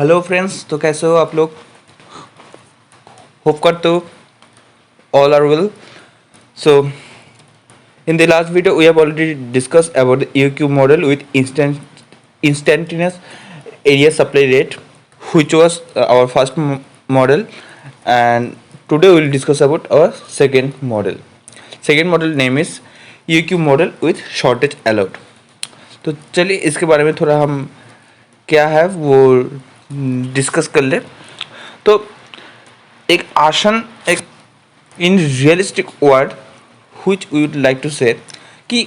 Hello friends, तो कैसे हो आप लोग? होप करते हो all are well. So in the last video we have already discussed about the EQ model with instantaneous area supply rate, which was our first model, and today we will discuss about our second model. Second model name is EQ model with shortage allowed. तो चलिए इसके बारे में थोड़ा हम क्या है वो डिस्कस कर ले। तो एक आसान एक in realistic word which we would like to say कि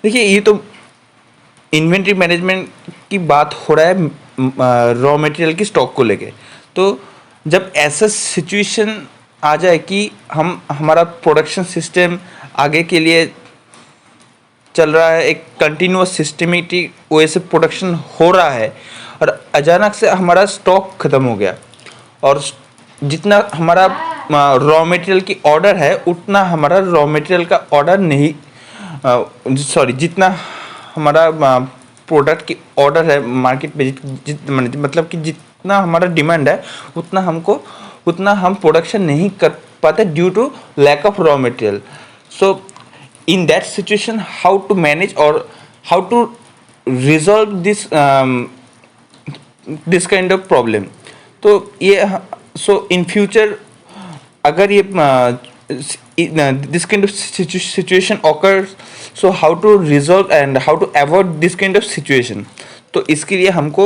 देखिए ये तो इन्वेंट्री मैनेजमेंट की बात हो रहा है रॉ मटेरियल की स्टॉक को लेके। तो जब ऐसा सिचुएशन आ जाए कि हमारा प्रोडक्शन सिस्टम आगे के लिए चल रहा है, एक कंटिन्यूअस सिस्टमेटिक वे से प्रोडक्शन हो रहा है और अचानक से हमारा स्टॉक ख़त्म हो गया और जितना हमारा रॉ मटेरियल की ऑर्डर है उतना हमारा रॉ मटेरियल का ऑर्डर नहीं, जितना हमारा प्रोडक्ट की ऑर्डर है मार्केट पे मतलब कि जितना हमारा डिमांड है उतना हम प्रोडक्शन नहीं कर पाते due to lack of raw material. So in that situation how to manage or how to resolve this kind of problem? तो ये so in future अगर ये this kind of situation occurs, so how to resolve and how to avoid this kind of situation? तो इसके लिए हमको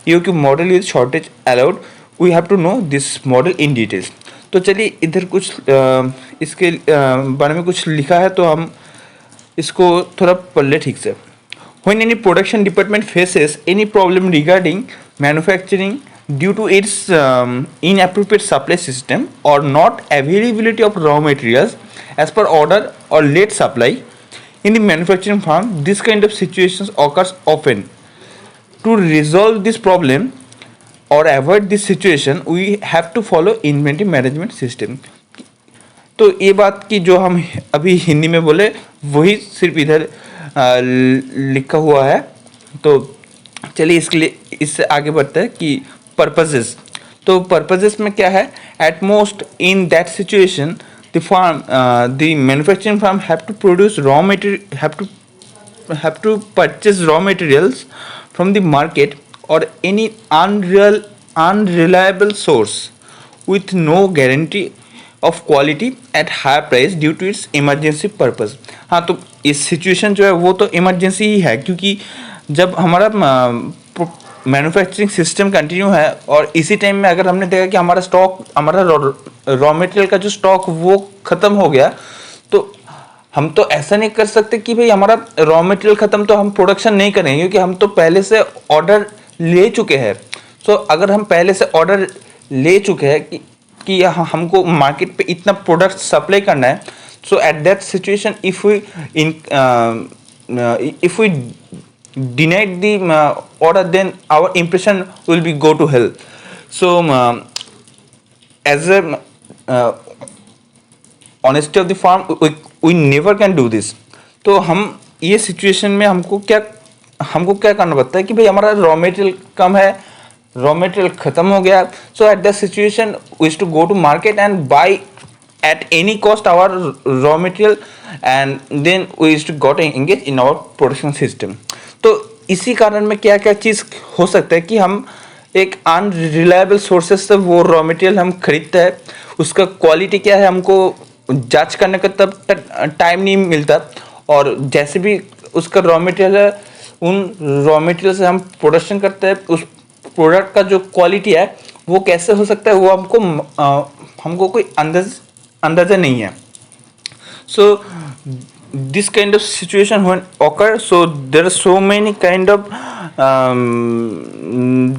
EOQ model with shortage allowed we have to know this model in details. तो चलिए इधर कुछ इसके बारे में कुछ लिखा है तो हम इसको थोड़ा पढ़ ले ठीक से। When any production department faces any problem regarding manufacturing due to its inappropriate supply system or not availability of raw materials as per order or late supply in the manufacturing firm, this kind of situations occurs often. To resolve this problem or avoid this situation, we have to follow inventory management system. तो ये बात की जो हम अभी हिंदी में बोले वही सिर्फ इधर लिखा हुआ है। तो चलिए इसके लिए इससे आगे बढ़ते हैं कि पर्पसेस। तो पर्पसेस में क्या है? At most in that situation the manufacturing firm have to produce raw material have to purchase raw materials from the market or any unreliable source with no guarantee of quality at higher price due to its emergency purpose. हाँ, तो इस situation जो है वो तो emergency ही है, क्योंकि जब हमारा मैन्युफैक्चरिंग सिस्टम कंटिन्यू है और इसी टाइम में अगर हमने देखा कि हमारा रॉ मटेरियल का जो स्टॉक वो ख़त्म हो गया, तो हम तो ऐसा नहीं कर सकते कि भाई हमारा रॉ मटेरियल ख़त्म तो हम प्रोडक्शन नहीं करेंगे, क्योंकि हम तो पहले से ऑर्डर ले चुके हैं। सो अगर हम पहले से ऑर्डर ले चुके हैं कि हमको मार्केट पे इतना प्रोडक्ट सप्लाई करना है, so at that situation if we denied the order then our impression will be go to hell. So as a honesty of the firm we never can do this. तो हम ये situation में हमको क्या करना पड़ता है कि भाई हमारा रॉ मटेरियल कम है, रॉ मटेरियल ख़त्म हो गया। So at that situation we to go to market and buy at any cost our raw material and then we to got engage in our production system. तो इसी कारण में क्या क्या चीज़ हो सकता है कि हम एक अनरिलायबल सोर्सेज से वो रॉ मटेरियल हम खरीदते हैं, उसका क्वालिटी क्या है हमको जांच करने का तब तक टाइम नहीं मिलता, और जैसे भी उसका रॉ मटेरियल है उन रॉ मटेरियल से हम प्रोडक्शन करते हैं, उस प्रोडक्ट का जो क्वालिटी है वो कैसे हो सकता है वो हमको कोई अंदाजा नहीं है। So this kind of situation when occur, so there are so many kind of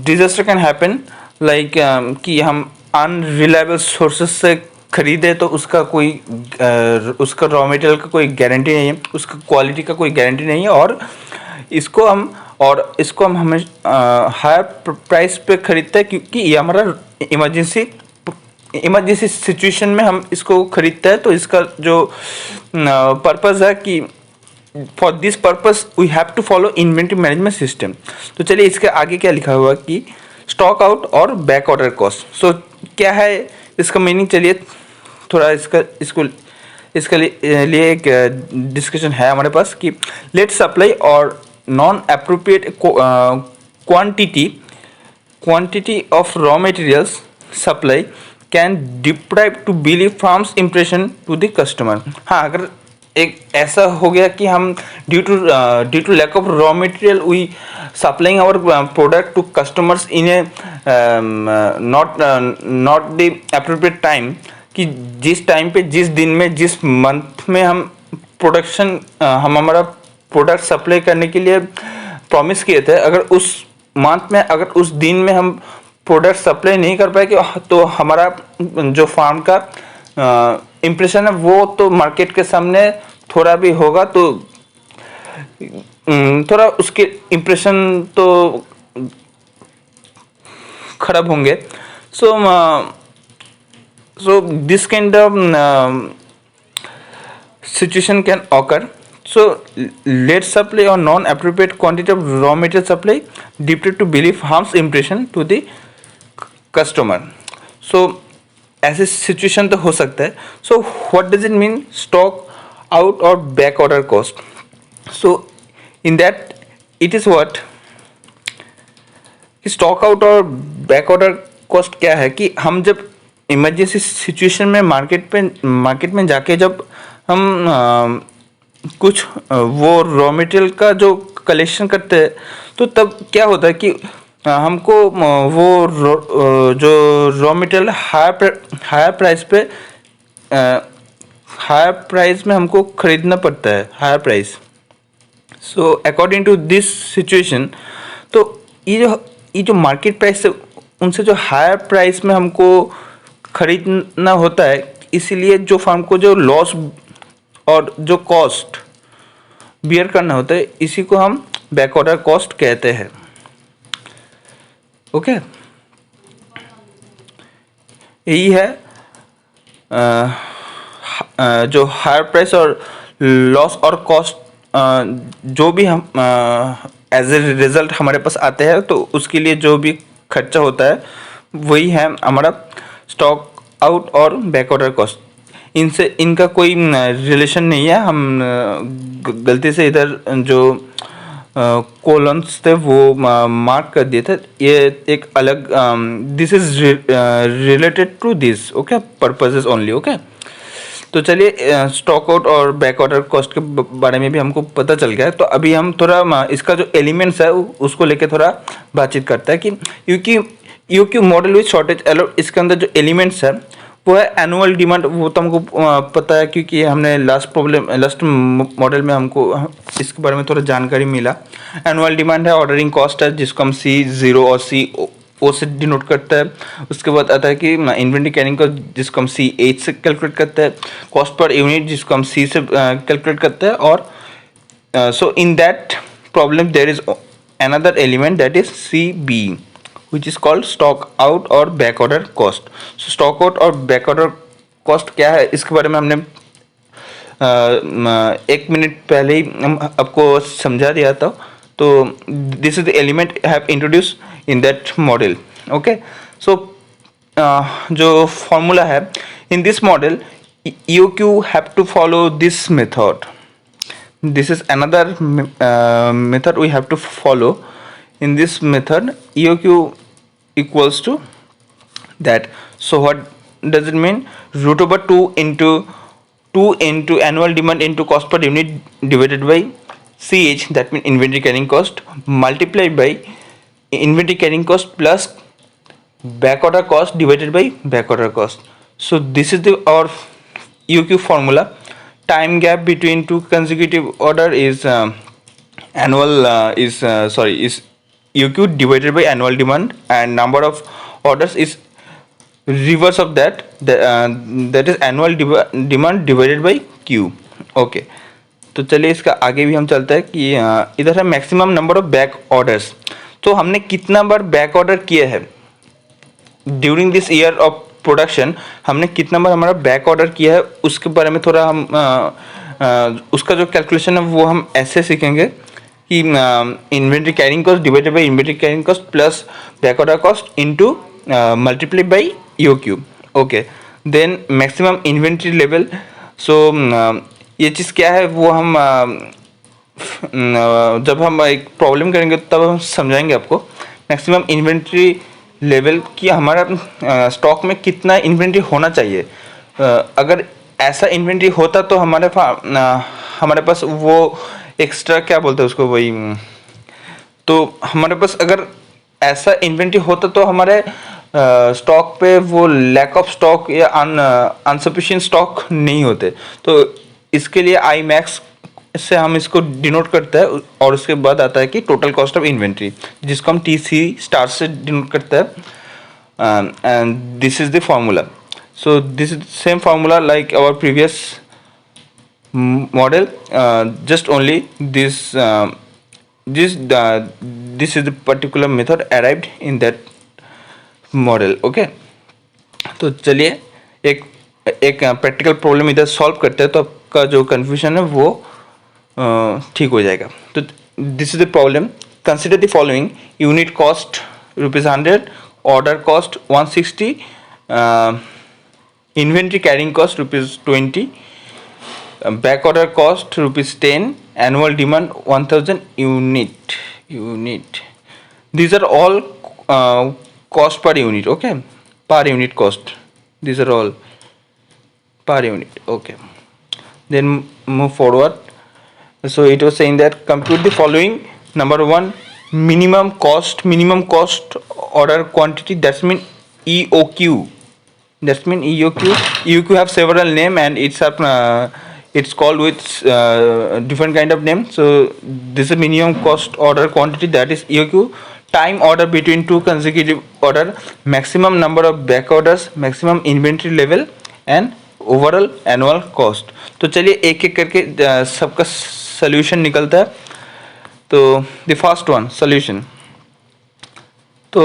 disaster can happen, like कि हम अनरिलायबल सोर्सेज से खरीदे तो उसका रॉ मटेरियल का कोई गारंटी नहीं है, उसका क्वालिटी का कोई गारंटी नहीं है, और इसको हम हमें हायर प्राइस पे खरीदते हैं क्योंकि ये हमारा इमरजेंसी सिचुएशन में हम इसको खरीदते हैं। तो इसका जो पर्पस है कि for this purpose we have to follow inventory management system. तो चलिए इसके आगे क्या लिखा हुआ कि स्टॉक आउट और बैक ऑर्डर कॉस्ट। सो क्या है इसका मीनिंग, चलिए थोड़ा इसके लिए एक डिस्कशन है हमारे पास कि लेट सप्लाई और non appropriate quantity of raw materials supply can deprive to believe firm's impression to the customer। हाँ, अगर एक ऐसा हो गया कि हम due to lack of raw material we supplying our product to customers in a not the appropriate time, कि जिस टाइम पे, जिस दिन में, जिस मंथ में हम प्रोडक्शन हम हमारा प्रोडक्ट सप्लाई करने के लिए प्रॉमिस किए थे, अगर उस मंथ में, अगर उस दिन में हम प्रोडक्ट सप्लाई नहीं कर पाए तो हमारा जो फार्म का इम्प्रेशन है वो तो मार्केट के सामने थोड़ा भी होगा, तो थोड़ा उसके इम्प्रेशन तो खराब होंगे। so this kind of situation can occur। So late supply or non-appropriate quantity of raw material supply deprive to believe harms impression to the customer। So ऐसे सिचुएशन तो हो सकता है। So what does it mean stock out or back order cost? So in that it is what stock out और back order cost क्या है कि हम जब इमरजेंसी सिचुएशन में मार्केट में जाके जब हम कुछ वो रॉ मटेरियल का जो कलेक्शन करते हैं, तो तब क्या होता है कि हमको वो जो रॉ मटेरियल हायर प्राइस में हमको खरीदना पड़ता है, higher price. So according to this situation, तो ये जो मार्केट प्राइस है उनसे जो हायर प्राइस में हमको खरीदना होता है, इसीलिए जो फार्म को जो लॉस और जो कॉस्ट बियर करना होता है, इसी को हम बैक ऑर्डर कॉस्ट कहते हैं। ओके, यही है जो हायर प्राइस और लॉस और कॉस्ट जो भी हम एज ए रिजल्ट हमारे पास आते हैं, तो उसके लिए जो भी खर्चा होता है वही है हमारा स्टॉक आउट और बैक ऑर्डर कॉस्ट। इनका कोई रिलेशन नहीं है। हम गलती से इधर जो कोलन्स थे वो मार्क कर दिए थे, ये एक अलग this is related to this okay purposes only. Okay, तो चलिए स्टॉक आउट और बैक ऑर्डर कॉस्ट के बारे में भी हमको पता चल गया है। तो अभी हम थोड़ा इसका जो एलिमेंट्स है उसको लेके थोड़ा बातचीत करते हैं कि UQ model with shortage allot, इसके अंदर जो एलिमेंट्स है वो है एनुअल डिमांड। वो तो हमको पता है क्योंकि हमने लास्ट मॉडल में हमको इसके बारे में थोड़ा जानकारी मिला। एनुअल डिमांड है, ऑर्डरिंग कॉस्ट है जिसको हम C0 और CO से डिनोट करता है। उसके बाद आता है कि इन्वेंट्री कैरिंग कॉस्ट जिसको हम C8 से कैलकुलेट करते हैं, कॉस्ट पर यूनिट जिसको हम C से कैलकुलेट करते हैं। और so in that problem there is another element that is CB which is called stock out और back order cost। so stock out और back order cost क्या है, इसके बारे में हमने 1 मिनट पहले ही आपको समझा दिया था। तो this is the element I have introduce in that model. Okay, so जो फॉर्मूला है in this model, EOQ have to follow this method। this is another method we have to follow। in this method EOQ equals to that। so what does it mean? root over 2 into annual demand into cost per unit divided by CH, that means inventory carrying cost, multiplied by inventory carrying cost plus back order cost divided by back order cost। so this is our EOQ formula। time gap between two consecutive order is is EOQ divided by annual demand, and number of orders is reverse of that, that is annual demand divided by Q। Okay, तो चलिए इसका आगे भी हम चलते हैं कि इधर है maximum number of back orders. तो हमने कितना बार बैक ऑर्डर किया है during this year of production, हमने कितना बार हमारा बैक ऑर्डर किया है उसके बारे में थोड़ा हम उसका जो कैलकुलेशन है वो हम ऐसे सीखेंगे कि inventory carrying cost divided by inventory carrying cost plus back order cost into multiply by E O Q. Okay, then maximum inventory level. So ये चीज़ क्या है वो हम जब हम एक प्रॉब्लम करेंगे तब हम समझाएंगे आपको. मैक्सिमम इन्वेंट्री लेवल कि हमारा स्टॉक में कितना इन्वेंट्री होना चाहिए. अगर ऐसा इन्वेंट्री होता तो हमारे पास वो एक्स्ट्रा क्या बोलते हैं उसको, वही तो हमारे पास अगर ऐसा इन्वेंट्री होता तो हमारे स्टॉक पे वो लैक ऑफ स्टॉक या अनसफिशिएंट स्टॉक नहीं होते. तो इसके लिए आई मैक्स से हम इसको डिनोट करते हैं और उसके बाद आता है कि टोटल कॉस्ट ऑफ इन्वेंट्री, जिसको हम टी सी स्टार से डिनोट करते हैं. And this is the formula. So this is same formula like our previous model, just only this is the particular method arrived in that model. okay, तो चलिए एक practical problem इधर solve करते हैं तो आपका जो कन्फ्यूजन है वो ठीक हो जाएगा. तो this is the problem. Consider the following: unit cost ₹100, order cost 160, inventory carrying cost ₹20, back order cost ₹10, annual demand 1000 unit. These are all cost per unit. okay, per unit cost. These are all per unit. okay, then move forward. So it was saying that compute the following. Number one, minimum cost order quantity, that's mean EOQ. That's mean EOQ have several name and it's called with different kind of name. So this is minimum cost order quantity, that is EOQ. Time order between two consecutive order, maximum number of back orders, maximum inventory level and overall annual cost. तो चलिए एक एक करके सबका solution निकलता है. तो the first one solution. तो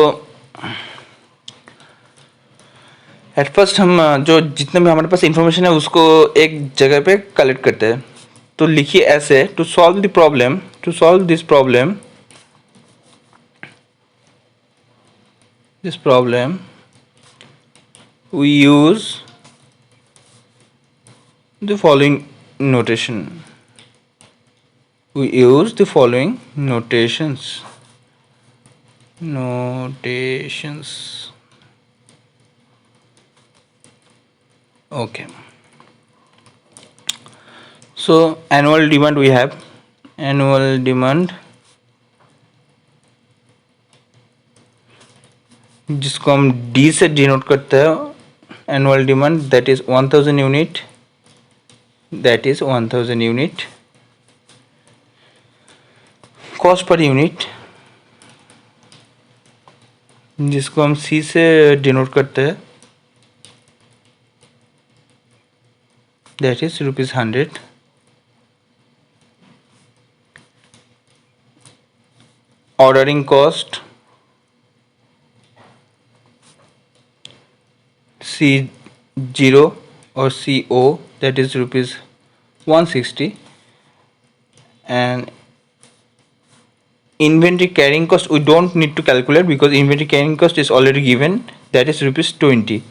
एट फर्स्ट हम जो जितने भी हमारे पास इंफॉर्मेशन है उसको एक जगह पे कलेक्ट करते हैं. तो लिखिए ऐसे: to solve this problem we use the following notation. We use the following notations. Okay, so annual demand, we have annual demand जिसको हम D से डिनोट करते हैं. Annual demand that is 1000 unit, cost per unit जिसको हम C से denote करते हैं, that is ₹100. Ordering cost C0 or CO, that is ₹160. and inventory carrying cost we don't need to calculate because inventory carrying cost is already given, that is ₹20.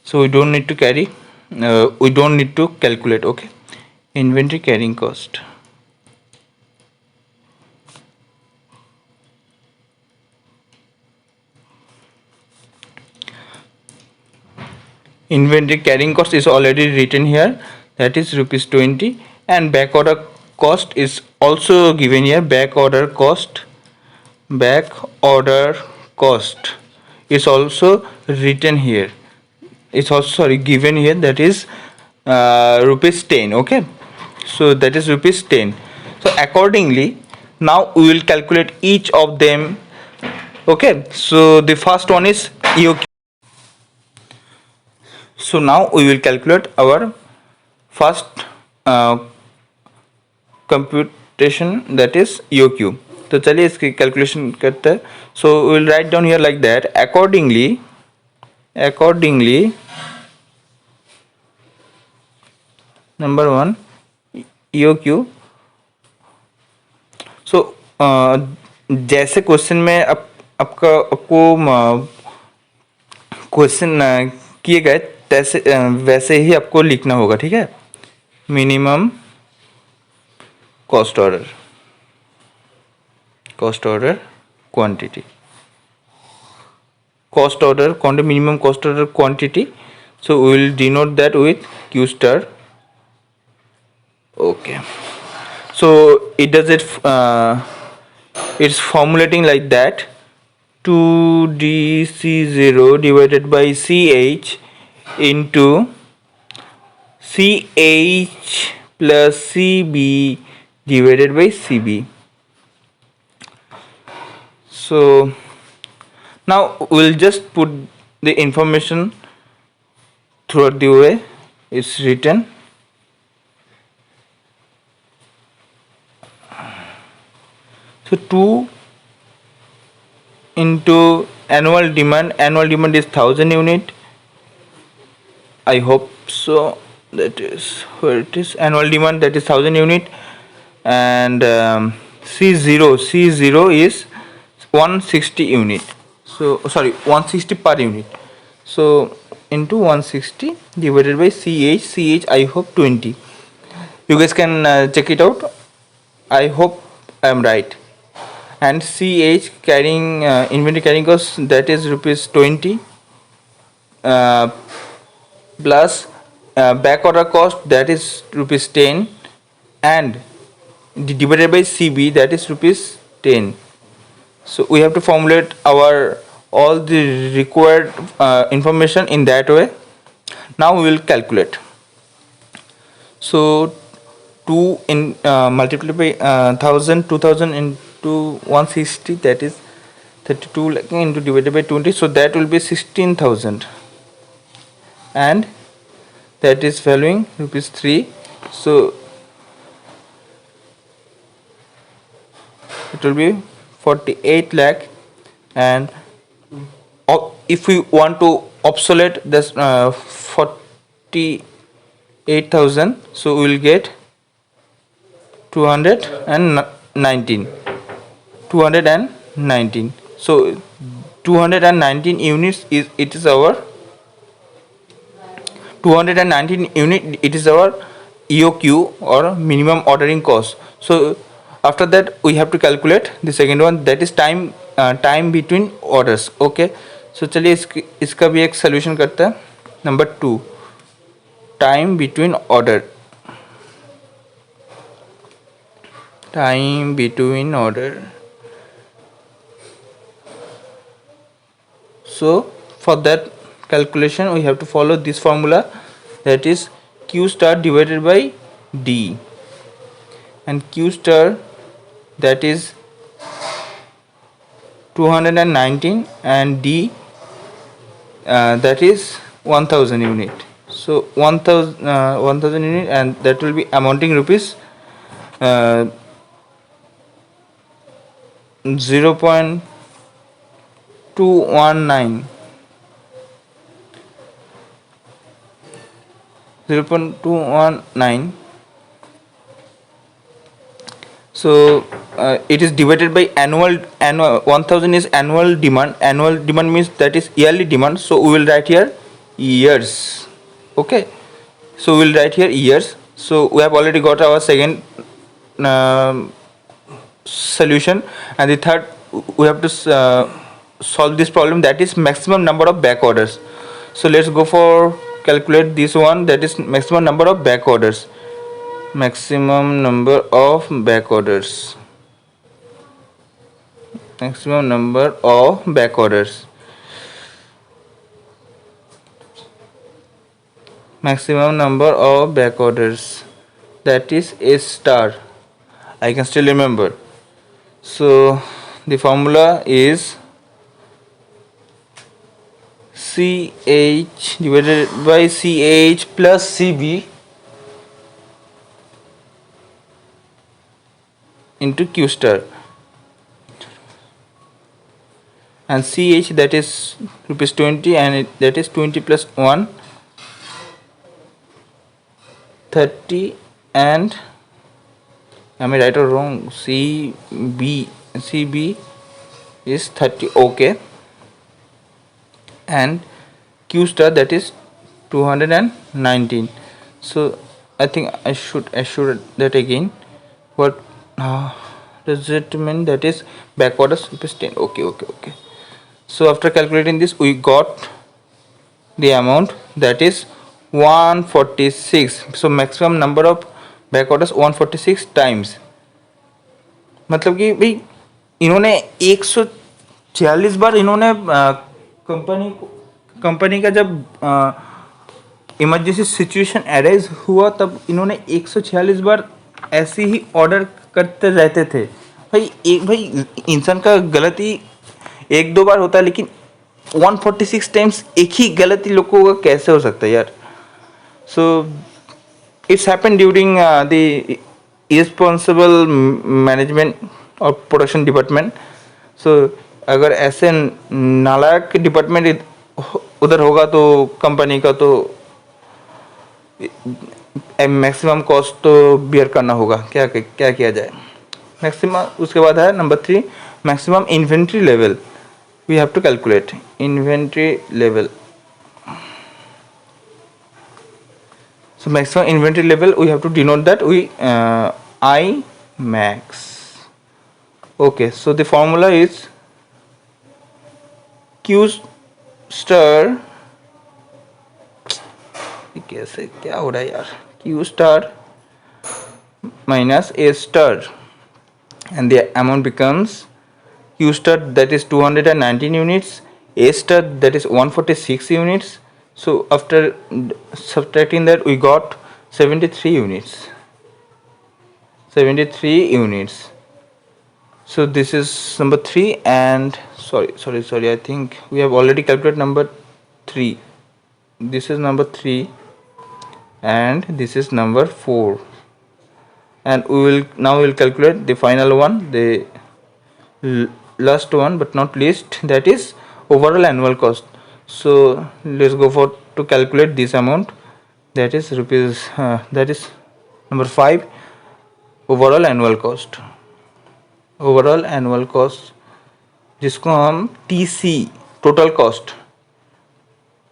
So we don't need to calculate. okay, inventory carrying cost. Inventory carrying cost is already written here, that is ₹20, and back order cost is also given here. Back order cost is also written here. It's also given here, that is ₹10. okay, so that is ₹10. So accordingly now we will calculate each of them. okay, so the first one is EOQ. So now we will calculate our first computation, that is EOQ. तो चलिए इसकी calculation करते हैं. So we will write down here like that. Accordingly number one EOQ. So जैसे question में आपको question किए गए तैसे वैसे ही आपको लिखना होगा, ठीक है। Minimum cost order quantity, minimum cost order quantity. So we will denote that with Q star. Okay, so it does it it's formulating like that: 2DC0 divided by CH into CH plus CB divided by CB. So now we'll just put the information throughout the way it's written. So 2 into annual demand is 1000 unit. I hope so. That is where it is. Annual demand, that is 1000 unit, and C0 is 160 unit. So sorry, 160 per unit. So into 160 divided by CH I hope 20. You guys can check it out. I hope I am right. And CH carrying inventory carrying cost, that is rupees 20 plus back order cost, that is rupees 10, and divided by CB, that is rupees 10. So we have to formulate our all the required information in that way. Now we will calculate. So 2 in multiplied by 1000, 2000 into 160, that is 32 lakh into divided by 20, so that will be 16,000, and that is valuing rupees 3. So it will be 48 lakh, and if we want to obsolete this 48,000, so we will get 219. So 219 units is our 219 unit, it is our EOQ or minimum ordering cost. So after that we have to calculate the second one, that is time between orders. Okay, so चलिए इसका भी एक solution करते हैं. Number 2, time between order. So for that calculation we have to follow this formula, that is Q star divided by D, and Q star, that is 219, and D that is 1000 unit. So 1000 unit, and that will be amounting rupees 0.219. So it is divided by annual 1000 is annual demand. Annual demand means that is yearly demand, so we will write here years. Okay, so we will write here years. So we have already got our second solution, and the third we have to solve this problem, that is maximum number of back orders. So let's go for calculate this one, that is maximum number of back orders. Maximum number of back orders. Maximum number of back orders. Maximum number of back orders, that is A star. I can still remember. So the formula is CH divided by CH plus CB into Q star, and CH, that is rupees 20, and that is 20 plus 1, 30, and Am I right or wrong? CB is 30. Okay. And Q star, that is 219. So I think I should assure that again. What does it mean? That is back orders rupees 10. Okay. So after calculating this, we got the amount, that is 146. So maximum number of back orders 146 times. मतलब कि भाई इन्होंने 146 बार इन्होंने company का जब emergency situation arise हुआ तब इन्होंने 146 बार ऐसे ही ऑर्डर करते रहते थे। भाई इंसान का गलती एक दो बार होता है, लेकिन 146 टाइम्स एक ही गलती लोगों का कैसे हो सकता है यार। So it's happen during the irresponsible management और प्रोडक्शन डिपार्टमेंट। सो अगर ऐसे नालायक डिपार्टमेंट उधर होगा तो कंपनी का तो मैक्सिमम कॉस्ट तो बियर करना होगा। क्या किया जाए। मैक्सिमम उसके बाद है number 3, maximum inventory level we have to calculate inventory level. So maximum inventory level, we have to denote that we I max. Okay, so the formula is Q star, कैसे क्या हो रहा है यार, Q star minus A star, and the amount becomes Q star, that is 219 units, A star, that is 146 units. So after subtracting that, we got 73 units. 73 units. So this is number 3, and sorry, I think we have already calculated number 3. This is number 3 and this is number 4, and we will calculate the final one, the last one but not least, that is overall annual cost. So let's go for to calculate this amount, that is rupees that is number 5, overall annual cost जिसको हम TC total cost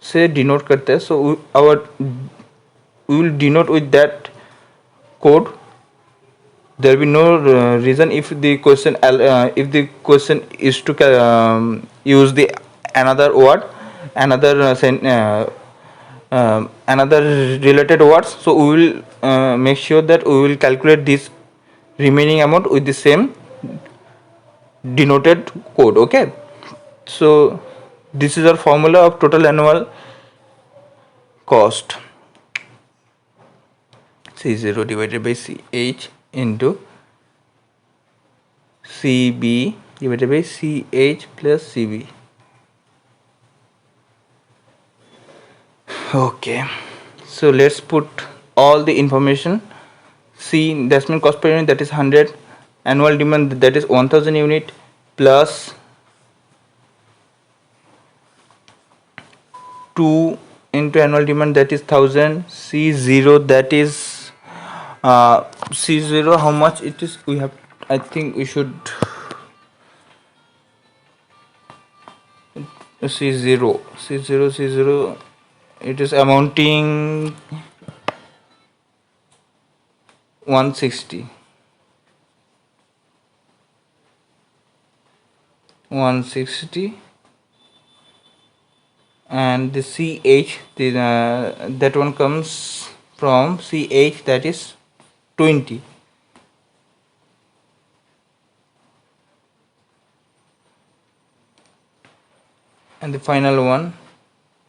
से denote करते हैं. So we will denote with that code. There will be no reason if the question is to use the another word, another related words. So we will make sure that we will calculate this remaining amount with the same denoted code. Okay, so this is our formula of total annual cost. C0 divided by CH into CB divided by CH plus CB. Okay, so let's put all the information. C decimal cost per unit, that is 100, annual demand, that is 1000 unit, plus 2 into annual demand, that is 1000. C0, that is C0, how much it is, we have, I think we should C0, it is amounting 160, and the CH, that one comes from CH, that is 20. And the final one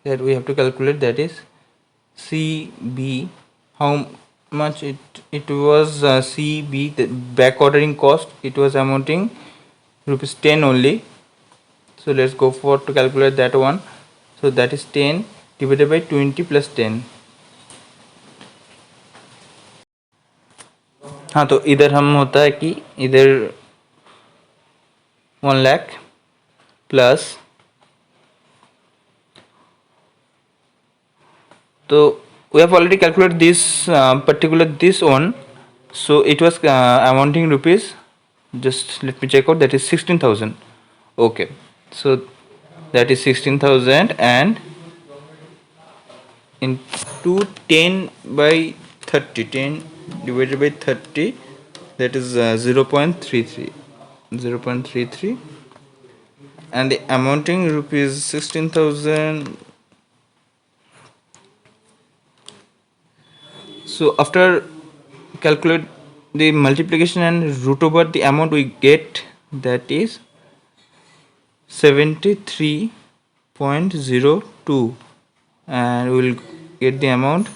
that we have to calculate, that is CB, how much it was. CB, the back ordering cost, it was amounting rupees 10 only. So let's go for to calculate that one. So that is 10 divided by 20 plus 10. हाँ, तो इधर हम होता है कि इधर 1 lakh plus, तो we have already calculated this particular this one. So it was amounting rupees, just let me check out, that is 16,000. Okay, so that is 16,000, and into 10 by 30, 10 divided by 30, that is 0.33, 0.33, and the amounting rupees 16,000. So after calculate the multiplication and root over, the amount we get, that is 73.02, and we will get the amount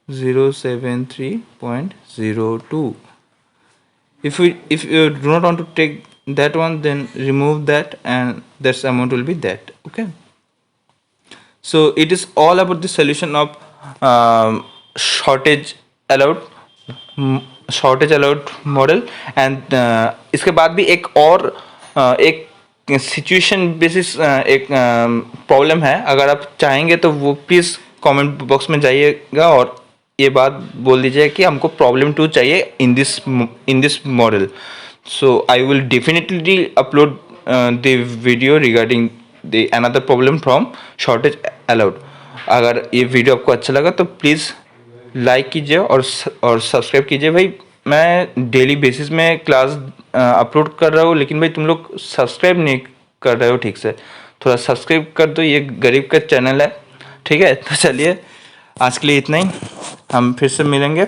073.02. If you do not want to take that one, then remove that, and that amount will be that. Okay, so it is all about the solution of shortage allowed shortage allowed model. And इसके बाद भी एक और एक situation basis एक problem है. अगर आप चाहेंगे तो वो प्लीज़ कमेंट बॉक्स में जाइएगा और ये बात बोल दीजिए कि हमको प्रॉब्लम 2 चाहिए इन this model. So I will definitely upload the video regarding the another problem from shortage allowed. अगर ये वीडियो आपको अच्छा लगा तो प्लीज़ लाइक कीजिए और सब्सक्राइब कीजिए. भाई मैं डेली बेसिस में क्लास अपलोड कर रहा हूँ, लेकिन भाई तुम लोग सब्सक्राइब नहीं कर रहे हो ठीक से. थोड़ा सब्सक्राइब कर दो, ये गरीब का चैनल है. ठीक है, तो चलिए आज के लिए इतना ही. हम फिर से मिलेंगे